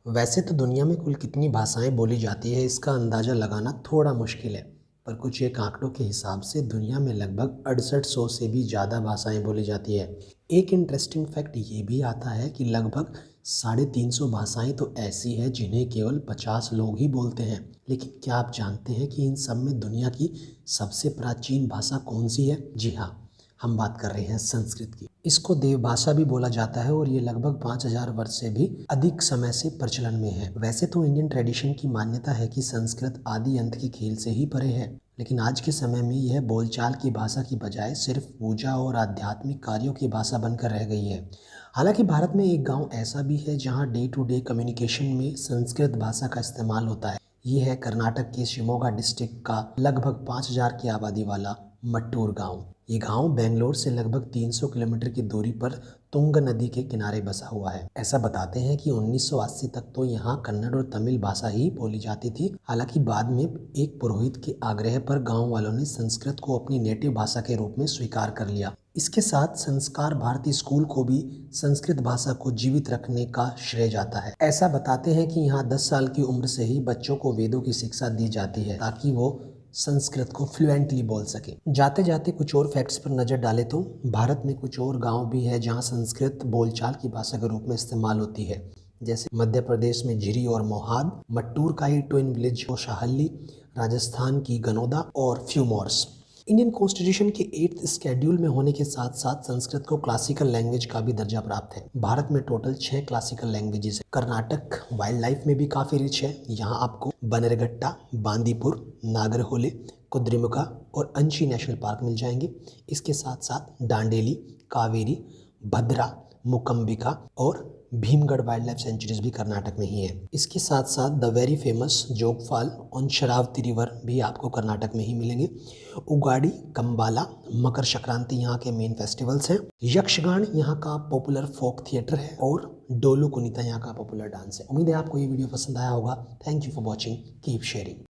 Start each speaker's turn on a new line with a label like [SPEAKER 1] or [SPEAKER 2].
[SPEAKER 1] वैसे तो दुनिया में कुल कितनी भाषाएं बोली जाती है इसका अंदाज़ा लगाना थोड़ा मुश्किल है, पर कुछ एक आंकड़ों के हिसाब से दुनिया में लगभग 6800 से भी ज़्यादा भाषाएं बोली जाती है। एक इंटरेस्टिंग फैक्ट ये भी आता है कि लगभग 350 भाषाएं तो ऐसी है जिन्हें केवल 50 लोग ही बोलते हैं। लेकिन क्या आप जानते हैं कि इन सब में दुनिया की सबसे प्राचीन भाषा कौन सी है? जी हाँ, हम बात कर रहे हैं संस्कृत की। इसको देवभाषा भी बोला जाता है और ये लगभग 5000 वर्ष से भी अधिक समय से प्रचलन में है। वैसे तो इंडियन ट्रेडिशन की मान्यता है कि संस्कृत आदि अंत के खेल से ही परे है, लेकिन आज के समय में यह बोलचाल की भाषा की बजाय सिर्फ पूजा और आध्यात्मिक कार्यों की भाषा बनकर रह गई है। हालांकि भारत में एक गांव ऐसा भी है जहां डे टू डे कम्युनिकेशन में संस्कृत भाषा का इस्तेमाल होता है। ये है कर्नाटक के शिमोगा डिस्ट्रिक्ट का लगभग 5000 की आबादी वाला मट्टूर गांव। ये गांव बेंगलोर से लगभग 300 किलोमीटर की दूरी पर तुंग नदी के किनारे बसा हुआ है। ऐसा बताते हैं कि 1980 तक तो यहाँ कन्नड़ और तमिल भाषा ही बोली जाती थी। हालांकि बाद में एक पुरोहित के आग्रह पर गांव वालों ने संस्कृत को अपनी नेटिव भाषा के रूप में स्वीकार कर लिया। इसके साथ संस्कार भारती स्कूल को भी संस्कृत भाषा को जीवित रखने का श्रेय जाता है। ऐसा बताते हैं कि यहाँ 10 साल की उम्र से ही बच्चों को वेदों की शिक्षा दी जाती है ताकि वो संस्कृत को फ्लुएंटली बोल सके। जाते जाते कुछ और फैक्ट्स पर नज़र डालें तो भारत में कुछ और गांव भी है जहां संस्कृत बोलचाल की भाषा के रूप में इस्तेमाल होती है, जैसे मध्य प्रदेश में झिरी और मोहाद, मट्टूर का ही ट्विन विलेज शाहली, राजस्थान की गनौदा और फ्यूमोर्स। इंडियन कॉन्स्टिट्यूशन के 8th शेड्यूल में होने के साथ साथ संस्कृत को क्लासिकल लैंग्वेज का भी दर्जा प्राप्त है। भारत में टोटल 6 क्लासिकल लैंग्वेजेस है। कर्नाटक वाइल्ड लाइफ में भी काफ़ी रिच है। यहाँ आपको बनेरघट्टा, बांदीपुर, नागरहोले, कुद्रेमुखा और अंशी नेशनल पार्क मिल जाएंगे। इसके साथ साथ डांडेली, कावेरी, भद्रा, मुकम्बिका और भीमगढ़ वाइल्ड लाइफ सेंचुरीज भी कर्नाटक में ही है। इसके साथ साथ द वेरी फेमस जोगफाल और शरावती रिवर भी आपको कर्नाटक में ही मिलेंगे। उगाड़ी, कंबाला, मकर संक्रांति यहाँ के मेन फेस्टिवल्स हैं। यक्षगान यहाँ का पॉपुलर फोक थिएटर है और डोलू कुनीता यहाँ का पॉपुलर डांस है। उम्मीद है आपको ये वीडियो पसंद आया होगा। Thank you for watching, keep sharing.